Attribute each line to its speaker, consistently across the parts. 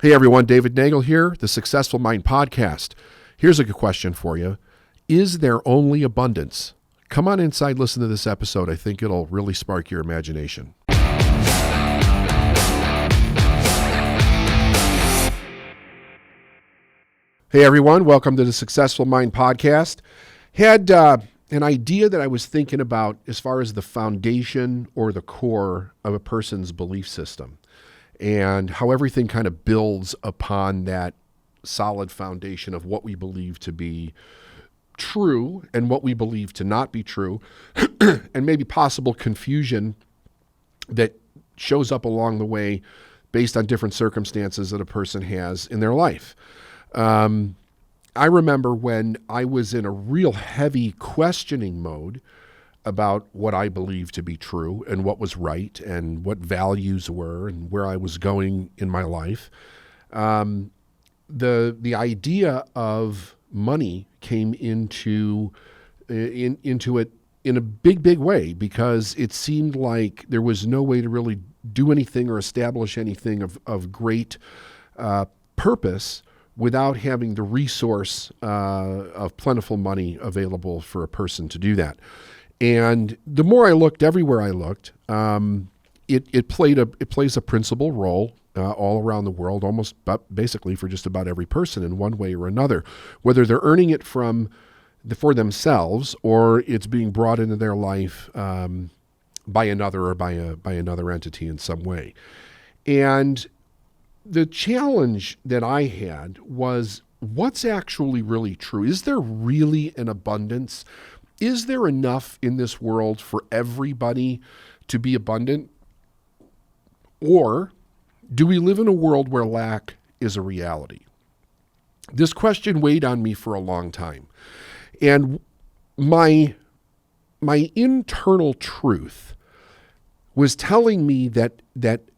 Speaker 1: Hey everyone, David Nagel here, the Successful Mind Podcast. Here's a good question for you. Is there only abundance? Come on inside, listen to this episode. I think it'll really spark your imagination. Hey everyone, welcome to the Successful Mind Podcast. Had an idea that I was thinking about as far as the foundation or the core of a person's belief system, and how everything kind of builds upon that solid foundation of what we believe to be true and what we believe to not be true, and maybe possible confusion that shows up along the way based on different circumstances that a person has in their life. I remember when I was in a real heavy questioning mode about what I believed to be true and what was right and what values were and where I was going in my life. The idea of money came into it in a big way, because it seemed like there was no way to really do anything or establish anything of great purpose without having the resource of plentiful money available for a person to do that. And the more I looked, everywhere I looked, it plays a principal role all around the world, almost basically for just about every person in one way or another, whether they're earning it for themselves or it's being brought into their life by another or by another entity in some way. And the challenge that I had was, what's actually really true? Is there really an abundance? Is there enough in this world for everybody to be abundant? Or do we live in a world where lack is a reality? This question weighed on me for a long time. And my internal truth was telling me that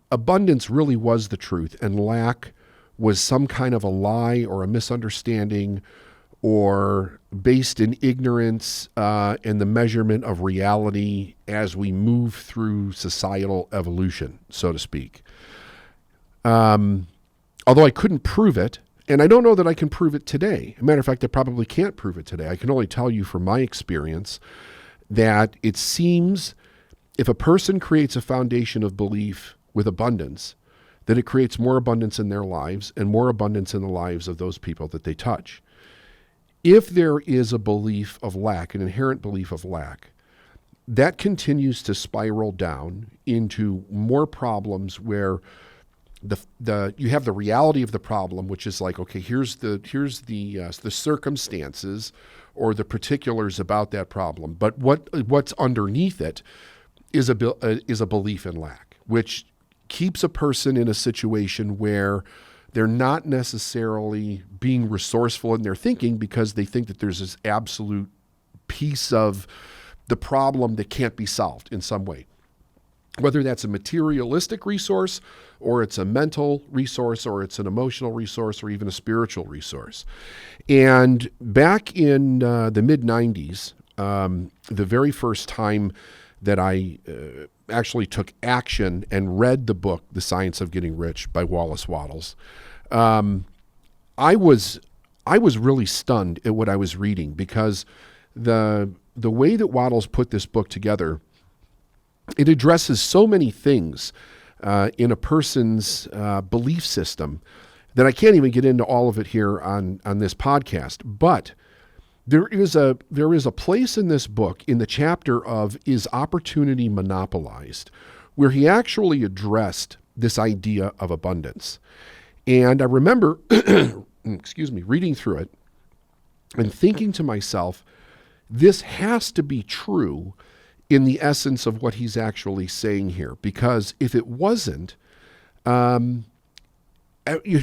Speaker 1: abundance really was the truth, and lack was some kind of a lie or a misunderstanding or based in ignorance and the measurement of reality as we move through societal evolution, so to speak. Although I couldn't prove it, and I don't know that I can prove it today. As a matter of fact, I probably can't prove it today. I can only tell you from my experience that it seems if a person creates a foundation of belief with abundance, that it creates more abundance in their lives and more abundance in the lives of those people that they touch. If there is a belief of lack, an inherent belief of lack, that continues to spiral down into more problems where you have the reality of the problem, which is like, okay, here's the circumstances or the particulars about that problem, but what's underneath it is a belief in lack, which keeps a person in a situation where they're not necessarily being resourceful in their thinking, because they think that there's this absolute piece of the problem that can't be solved in some way. Whether that's a materialistic resource, or it's a mental resource, or it's an emotional resource, or even a spiritual resource. And back in the mid-90s, the very first time that I actually took action and read the book, The Science of Getting Rich by Wallace Wattles, I was really stunned at what I was reading, because the way that Wattles put this book together, it addresses so many things in a person's belief system that I can't even get into all of it here on this podcast. But there is a place in this book, in the chapter of "Is Opportunity Monopolized?", where he actually addressed this idea of abundance. And I remember, reading through it and thinking to myself, this has to be true in the essence of what he's actually saying here, because if it wasn't,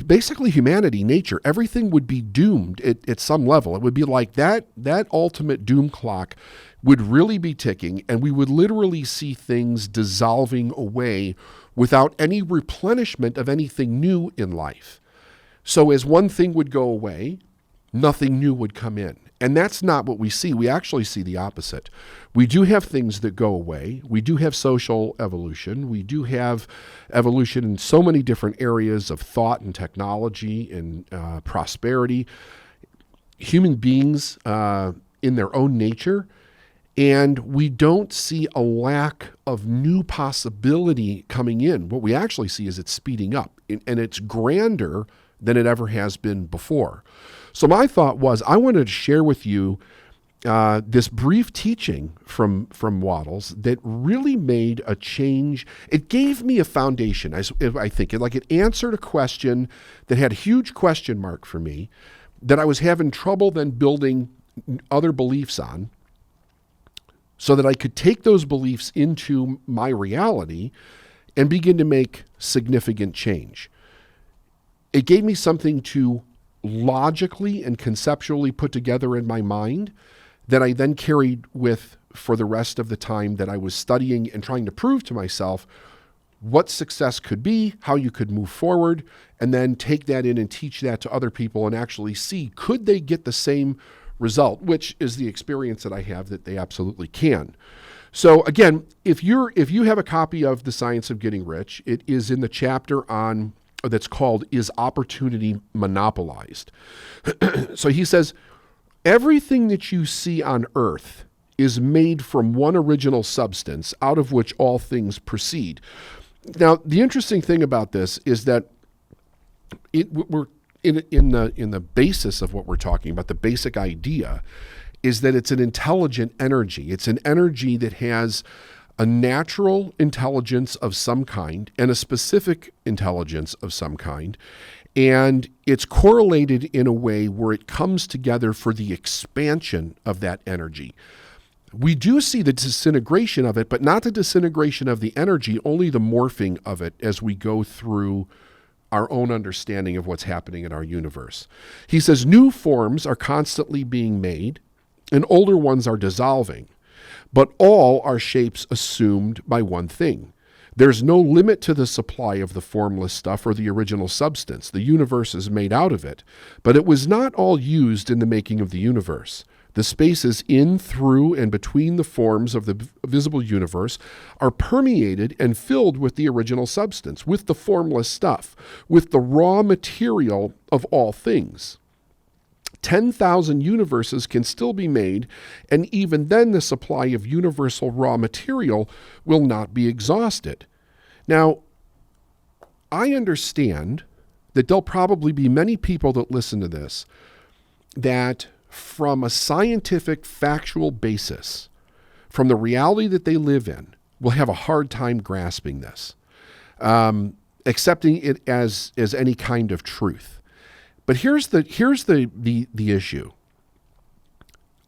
Speaker 1: basically humanity, nature, everything would be doomed at some level. It would be like that ultimate doom clock would really be ticking, and we would literally see things dissolving away without any replenishment of anything new in life. So as one thing would go away, nothing new would come in. And that's not what we see. We actually see the opposite. We do have things that go away. We do have social evolution. We do have evolution in so many different areas of thought and technology and prosperity. Human beings in their own nature. And we don't see a lack of new possibility coming in. What we actually see is it's speeding up, and it's grander than it ever has been before. So my thought was I wanted to share with you this brief teaching from Wattles that really made a change. It gave me a foundation, I think. It answered a question that had a huge question mark for me that I was having trouble then building other beliefs on, so that I could take those beliefs into my reality and begin to make significant change. It gave me something to logically and conceptually put together in my mind that I then carried with for the rest of the time that I was studying and trying to prove to myself what success could be, how you could move forward, and then take that in and teach that to other people and actually see, could they get the same result, which is the experience that I have that they absolutely can. So again, if you have a copy of The Science of Getting Rich, it is in the chapter on that's called Is Opportunity Monopolized? So he says, everything that you see on earth is made from one original substance out of which all things proceed. Now, the interesting thing about this is that we're in the basis of what we're talking about, the basic idea is that it's an intelligent energy. It's an energy that has a natural intelligence of some kind and a specific intelligence of some kind. And it's correlated in a way where it comes together for the expansion of that energy. We do see the disintegration of it, but not the disintegration of the energy, only the morphing of it as we go through our own understanding of what's happening in our universe. He says new forms are constantly being made and older ones are dissolving, but all are shapes assumed by one thing. There's no limit to the supply of the formless stuff or the original substance. The universe is made out of it, but it was not all used in the making of the universe. The spaces in, through, and between the forms of the visible universe are permeated and filled with the original substance, with the formless stuff, with the raw material of all things. 10,000 universes can still be made, and even then the supply of universal raw material will not be exhausted. Now, I understand that there'll probably be many people that listen to this that from a scientific, factual basis, from the reality that they live in, will have a hard time grasping this, accepting it as any kind of truth. But here's the issue.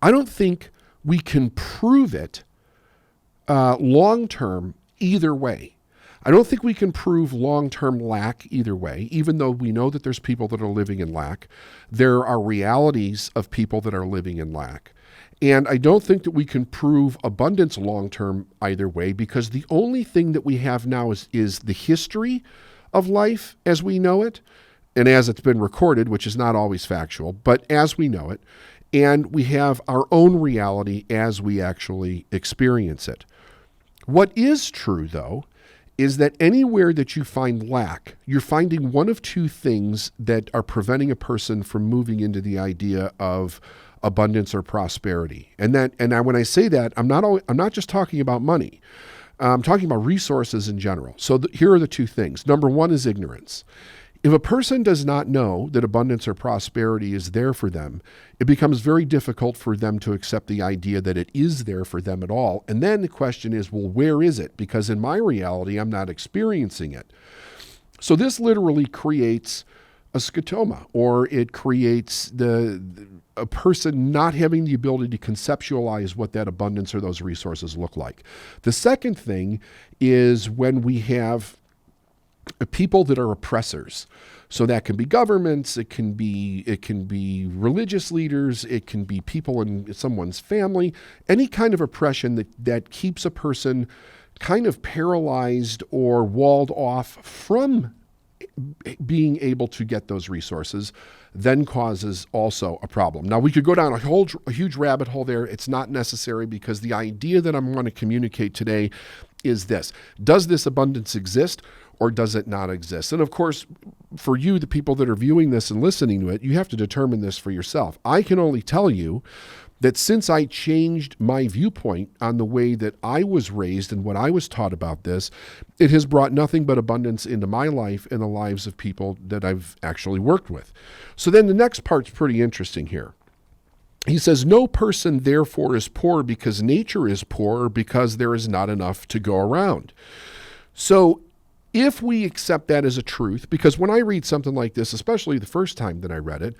Speaker 1: I don't think we can prove it long term either way. I don't think we can prove long-term lack either way, even though we know that there's people that are living in lack. There are realities of people that are living in lack. And I don't think that we can prove abundance long-term either way, because the only thing that we have now is the history of life as we know it, and as it's been recorded, which is not always factual, but as we know it. And we have our own reality as we actually experience it. What is true, though, is that anywhere that you find lack, you're finding one of two things that are preventing a person from moving into the idea of abundance or prosperity. And when I say that, I'm not just talking about money. I'm talking about resources in general. So here are the two things. Number one is ignorance. If a person does not know that abundance or prosperity is there for them, it becomes very difficult for them to accept the idea that it is there for them at all. And then the question is, well, where is it? Because in my reality, I'm not experiencing it. So this literally creates a scotoma, or it creates a person not having the ability to conceptualize what that abundance or those resources look like. The second thing is when we have people that are oppressors. So that can be governments, it can be religious leaders, it can be people in someone's family, any kind of oppression that keeps a person kind of paralyzed or walled off from being able to get those resources then causes also a problem. Now, we could go down a huge rabbit hole there. It's not necessary, because the idea that I'm going to communicate today is this: does this abundance exist, or does it not exist? And of course, for you, the people that are viewing this and listening to it, you have to determine this for yourself. I can only tell you that since I changed my viewpoint on the way that I was raised and what I was taught about this, it has brought nothing but abundance into my life and the lives of people that I've actually worked with. So then the next part's pretty interesting here. He says, no person therefore is poor because nature is poor, or because there is not enough to go around. So if we accept that as a truth, because when I read something like this, especially the first time that I read it,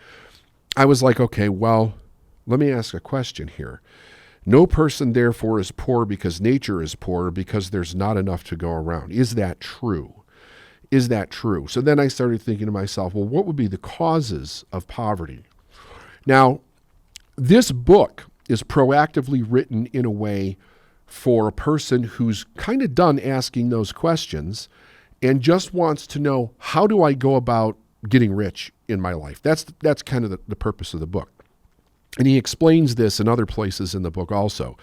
Speaker 1: I was like, okay, well, let me ask a question here. No person therefore is poor because nature is poor, because there's not enough to go around. Is that true? Is that true? So then I started thinking to myself, well, what would be the causes of poverty? Now, this book is proactively written in a way for a person who's kind of done asking those questions and just wants to know, how do I go about getting rich in my life? That's kind of the purpose of the book. And he explains this in other places in the book also.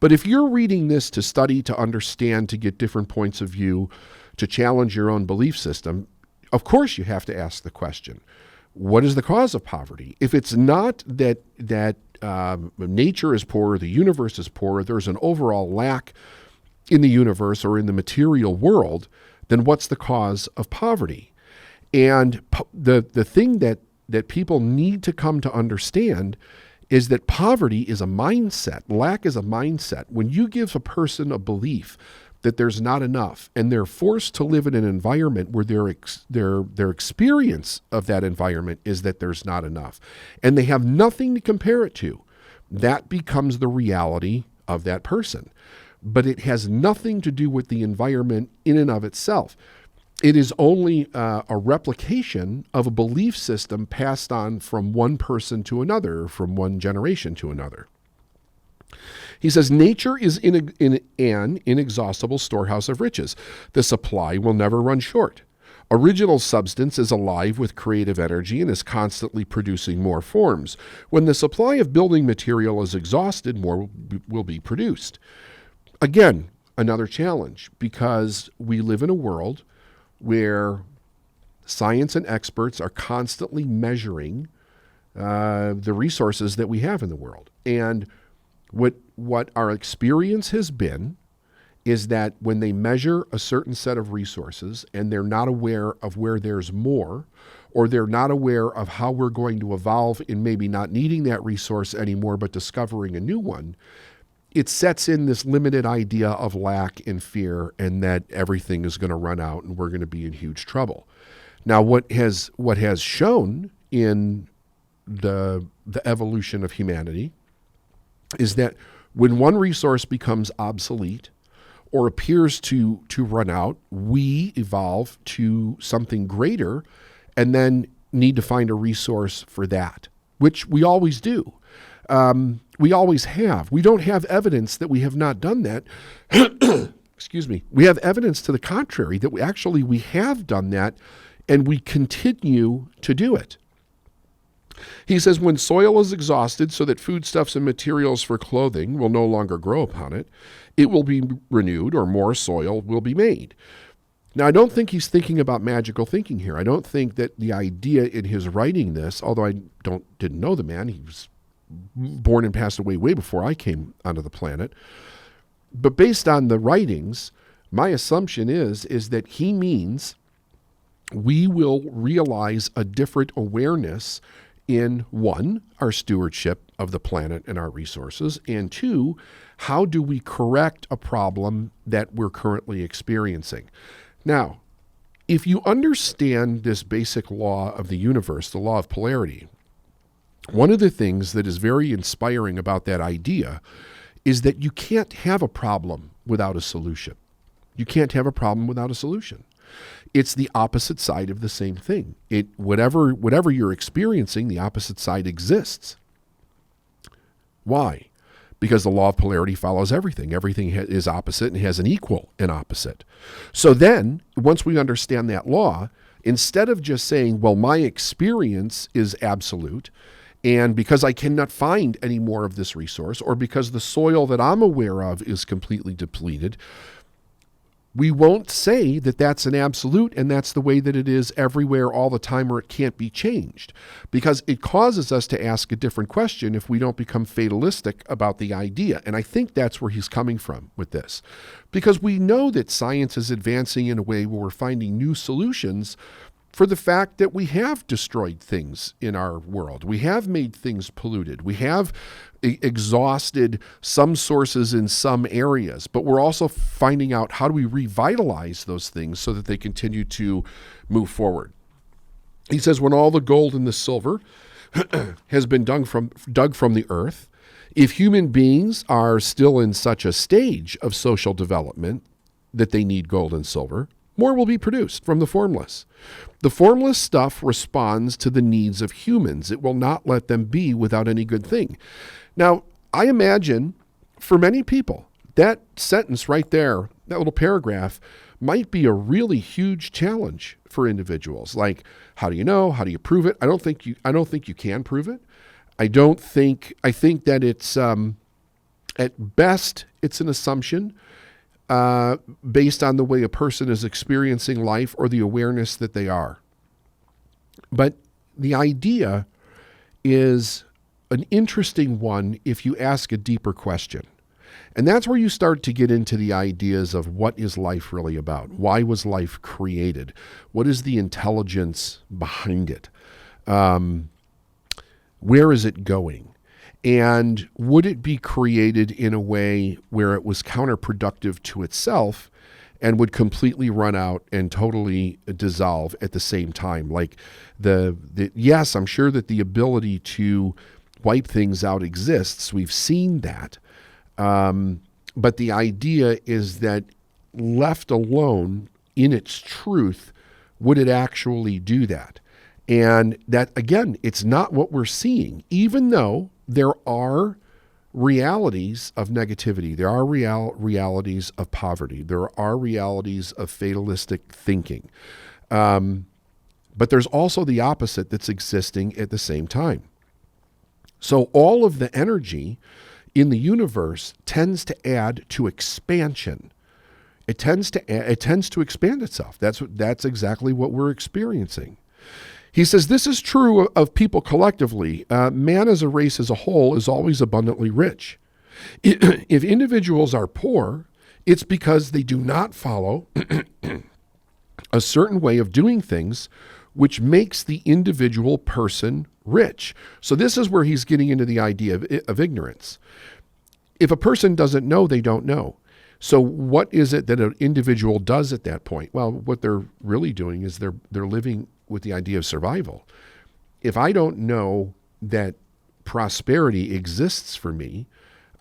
Speaker 1: But if you're reading this to study, to understand, to get different points of view, to challenge your own belief system, of course you have to ask the question, what is the cause of poverty? If it's not that nature is poor, the universe is poor, there's an overall lack in the universe or in the material world, then what's the cause of poverty? And the thing that people need to come to understand is that poverty is a mindset. Lack is a mindset. When you give a person a belief that there's not enough, and they're forced to live in an environment where their experience of that environment is that there's not enough, and they have nothing to compare it to, that becomes the reality of that person. But it has nothing to do with the environment in and of itself. It is only a replication of a belief system passed on from one person to another, from one generation to another. He says, nature is in an inexhaustible storehouse of riches. The supply will never run short. Original substance is alive with creative energy and is constantly producing more forms. When the supply of building material is exhausted, more will be produced. Again, another challenge, because we live in a world where science and experts are constantly measuring the resources that we have in the world. And what our experience has been is that when they measure a certain set of resources and they're not aware of where there's more, or they're not aware of how we're going to evolve in maybe not needing that resource anymore but discovering a new one, it sets in this limited idea of lack and fear, and that everything is going to run out and we're going to be in huge trouble. Now, what has shown in the evolution of humanity is that when one resource becomes obsolete or appears to run out, we evolve to something greater and then need to find a resource for that, which we always do. We always have. We don't have evidence that we have not done that. Excuse me. We have evidence to the contrary, that we have done that, and we continue to do it. He says, when soil is exhausted so that foodstuffs and materials for clothing will no longer grow upon it, it will be renewed, or more soil will be made. Now, I don't think he's thinking about magical thinking here. I don't think that the idea in his writing this, although I didn't know the man, he was born and passed away way before I came onto the planet. But based on the writings, my assumption is that he means we will realize a different awareness in, one, our stewardship of the planet and our resources, and two, how do we correct a problem that we're currently experiencing? Now, if you understand this basic law of the universe, the law of polarity, one of the things that is very inspiring about that idea is that you can't have a problem without a solution. You can't have a problem without a solution. It's the opposite side of the same thing. Whatever you're experiencing, the opposite side exists. Why? Because the law of polarity follows everything. Everything is opposite and has an equal and opposite. So then, once we understand that law, Instead of just saying, well, my experience is absolute, and because I cannot find any more of this resource, or because the soil that I'm aware of is completely depleted, we won't say that that's an absolute and that's the way that it is everywhere all the time, or it can't be changed, because it causes us to ask a different question if we don't become fatalistic about the idea. And I think that's where he's coming from with this, because we know that science is advancing in a way where we're finding new solutions for the fact that we have destroyed things in our world. We have made things polluted. We have exhausted some sources in some areas, but we're also finding out how do we revitalize those things so that they continue to move forward. He says, when all the gold and the silver has been dug from the earth, if human beings are still in such a stage of social development that they need gold and silver, more will be produced from the formless. The formless stuff responds to the needs of humans. It will not let them be without any good thing. Now, I imagine for many people, that sentence right there, that little paragraph, might be a really huge challenge for individuals. Like, how do you know? How do you prove it? I don't think you can prove it. I think that it's, at best, it's an assumption based on the way a person is experiencing life or the awareness that they are. But the idea is an interesting one if you ask a deeper question. And that's where you start to get into the ideas of what is life really about? Why was life created? What is the intelligence behind it? Where is it going? And would it be created in a way where it was counterproductive to itself and would completely run out and totally dissolve at the same time? Like yes, I'm sure that the ability to wipe things out exists. We've seen that. But the idea is that left alone in its truth, would it actually do that? And that, again, it's not what we're seeing, even though there are realities of negativity. There are realities of poverty. There are realities of fatalistic thinking. But there's also the opposite that's existing at the same time. So all of the energy in the universe tends to add to expansion. It tends to expand itself. That's exactly what we're experiencing. He says, this is true of people collectively. Man as a race as a whole is always abundantly rich. If individuals are poor, it's because they do not follow a certain way of doing things, which makes the individual person rich. So this is where he's getting into the idea of ignorance. If a person doesn't know, they don't know. So what is it that an individual does at that point? Well, what they're really doing is they're living with the idea of survival. If I don't know that prosperity exists for me,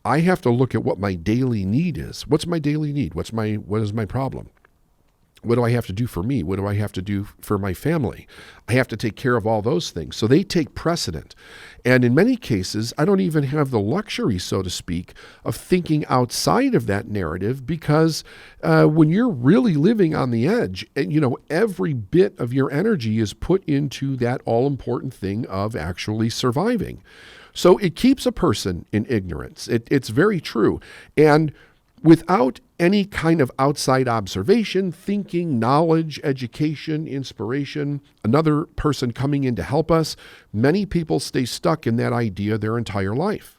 Speaker 1: I have to look at what my daily need is. What's my daily need? What is my problem? What do I have to do for me? What do I have to do for my family? I have to take care of all those things. So they take precedent. And in many cases, I don't even have the luxury, so to speak, of thinking outside of that narrative, because when you're really living on the edge, and every bit of your energy is put into that all-important thing of actually surviving. So it keeps a person in ignorance. It's very true. And without any kind of outside observation, thinking, knowledge, education, inspiration, another person coming in to help us, many people stay stuck in that idea their entire life.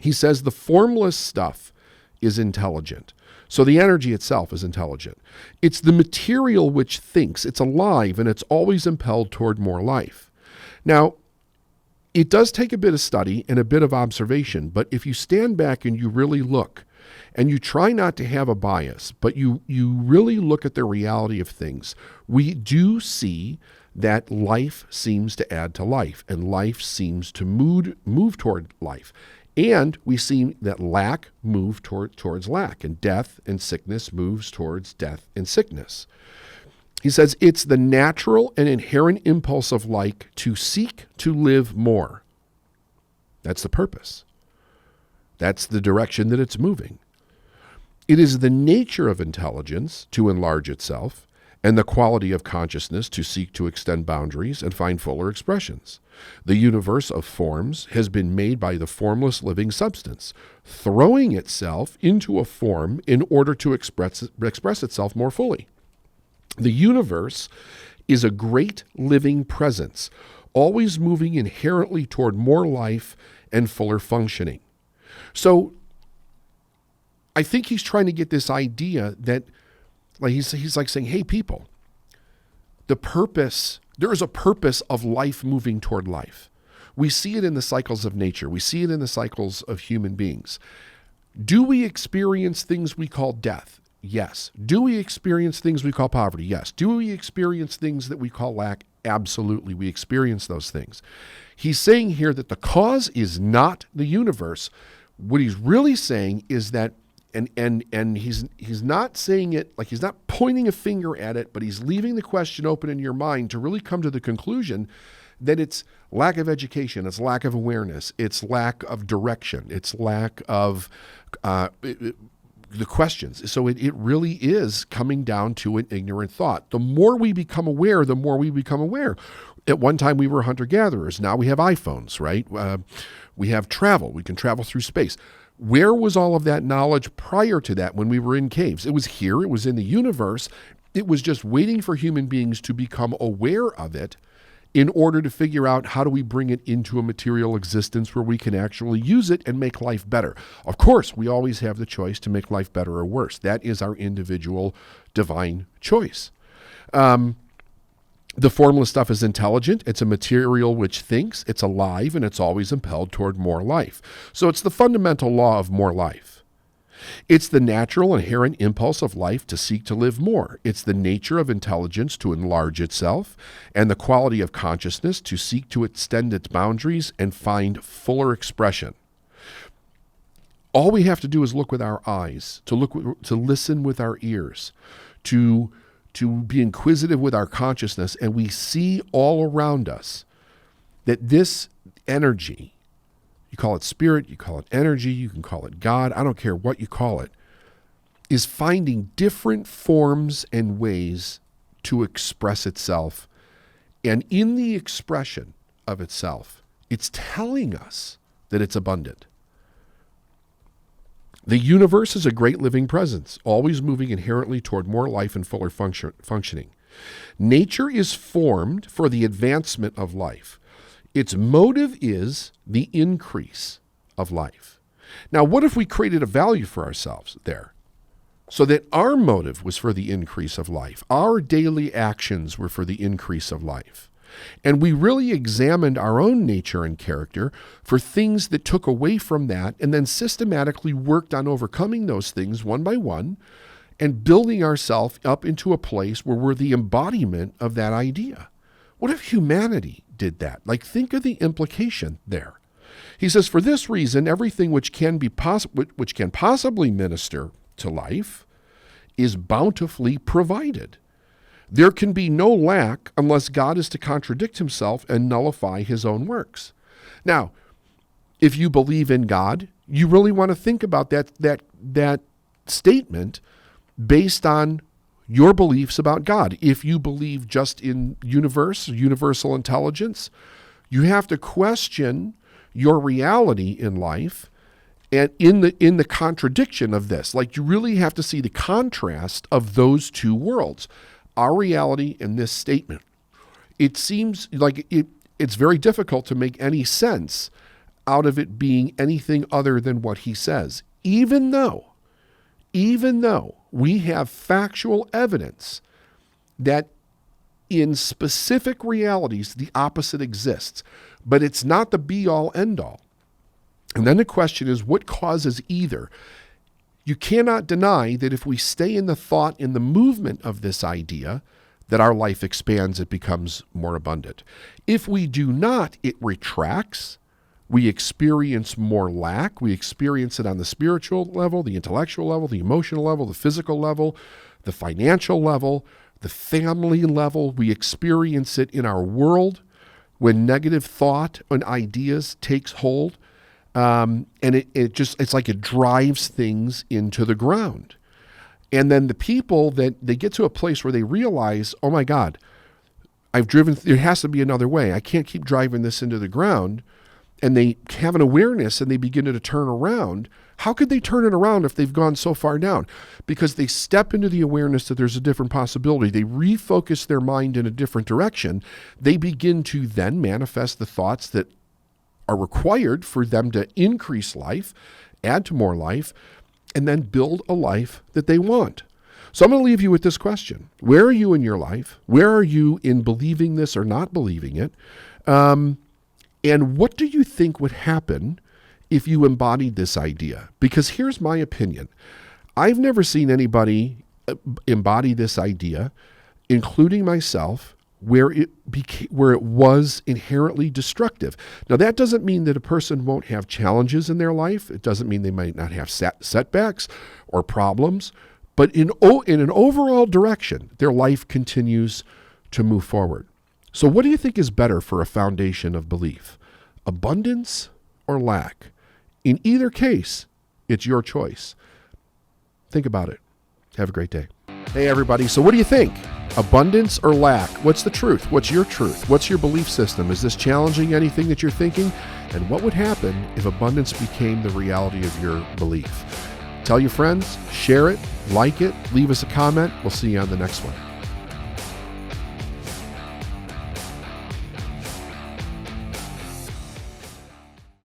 Speaker 1: He says the formless stuff is intelligent. So the energy itself is intelligent. It's the material which thinks. It's alive, and it's always impelled toward more life. Now, it does take a bit of study and a bit of observation, but if you stand back and you really look, and you try not to have a bias, but you really look at the reality of things, we do see that life seems to add to life, and life seems to move toward life. And we see that lack move towards lack, and death and sickness moves towards death and sickness. He says it's the natural and inherent impulse of life to seek to live more. That's the purpose. That's the direction that it's moving. It is the nature of intelligence to enlarge itself, and the quality of consciousness to seek to extend boundaries and find fuller expressions. The universe of forms has been made by the formless living substance, throwing itself into a form in order to express itself more fully. The universe is a great living presence, always moving inherently toward more life and fuller functioning. So I think he's trying to get this idea that, like he's like saying, hey, people, there is a purpose of life moving toward life. We see it in the cycles of nature. We see it in the cycles of human beings. Do we experience things we call death? Yes. Do we experience things we call poverty? Yes. Do we experience things that we call lack? Absolutely. We experience those things. He's saying here that the cause is not the universe. What he's really saying is that, and he's not saying it, like he's not pointing a finger at it, but he's leaving the question open in your mind to really come to the conclusion that it's lack of education, it's lack of awareness, it's lack of direction, it's lack of the questions. So it really is coming down to an ignorant thought. The more we become aware, the more we become aware. At one time we were hunter-gatherers. Now we have iPhones, right? We have travel. We can travel through space. Where was all of that knowledge prior to that when we were in caves? It was here. It was in the universe. It was just waiting for human beings to become aware of it in order to figure out how do we bring it into a material existence where we can actually use it and make life better. Of course, we always have the choice to make life better or worse. That is our individual divine choice. The formless stuff is intelligent. It's a material which thinks, it's alive, and it's always impelled toward more life. So it's the fundamental law of more life. It's the natural inherent impulse of life to seek to live more. It's the nature of intelligence to enlarge itself, and the quality of consciousness to seek to extend its boundaries and find fuller expression. All we have to do is look with our eyes, to listen with our ears, to be inquisitive with our consciousness, and we see all around us that this energy, you call it spirit, you call it energy, you can call it God, I don't care what you call it, is finding different forms and ways to express itself. And in the expression of itself, it's telling us that it's abundant. The universe is a great living presence, always moving inherently toward more life and fuller functioning. Nature is formed for the advancement of life. Its motive is the increase of life. Now, what if we created a value for ourselves there? So that our motive was for the increase of life. Our daily actions were for the increase of life. And we really examined our own nature and character for things that took away from that, and then systematically worked on overcoming those things one by one and building ourselves up into a place where we're the embodiment of that idea. What if humanity did that? Like, think of the implication there. He says, for this reason, everything which can possibly minister to life is bountifully provided. There can be no lack unless God is to contradict himself and nullify his own works. Now, if you believe in God, you really want to think about that statement based on your beliefs about God. If you believe just in universal intelligence, you have to question your reality in life and in the contradiction of this. Like, you really have to see the contrast of those two worlds. Our reality in this statement. It seems like it's very difficult to make any sense out of it being anything other than what he says, even though we have factual evidence that in specific realities the opposite exists, but it's not the be-all, end-all. And then the question is, what causes either? You cannot deny that if we stay in the thought, in the movement of this idea, that our life expands, it becomes more abundant. If we do not, it retracts. We experience more lack. We experience it on the spiritual level, the intellectual level, the emotional level, the physical level, the financial level, the family level. We experience it in our world when negative thought and ideas takes hold. And it's like it drives things into the ground. And then the people that they get to a place where they realize, oh my God, there has to be another way. I can't keep driving this into the ground. And they have an awareness and they begin to turn around. How could they turn it around if they've gone so far down? Because they step into the awareness that there's a different possibility. They refocus their mind in a different direction. They begin to then manifest the thoughts that are required for them to increase life, add to more life, and then build a life that they want. So I'm going to leave you with this question. Where are you in your life? Where are you in believing this or not believing it? And what do you think would happen if you embodied this idea? Because here's my opinion. I've never seen anybody embody this idea, including myself, where it was inherently destructive. Now, that doesn't mean that a person won't have challenges in their life. It doesn't mean they might not have setbacks or problems. But in an overall direction, their life continues to move forward. So what do you think is better for a foundation of belief? Abundance or lack? In either case, it's your choice. Think about it. Have a great day. Hey, everybody. So what do you think? Abundance or lack? What's the truth? What's your truth? What's your belief system? Is this challenging anything that you're thinking? And what would happen if abundance became the reality of your belief? Tell your friends, share it, like it, leave us a comment. We'll see you on the next one.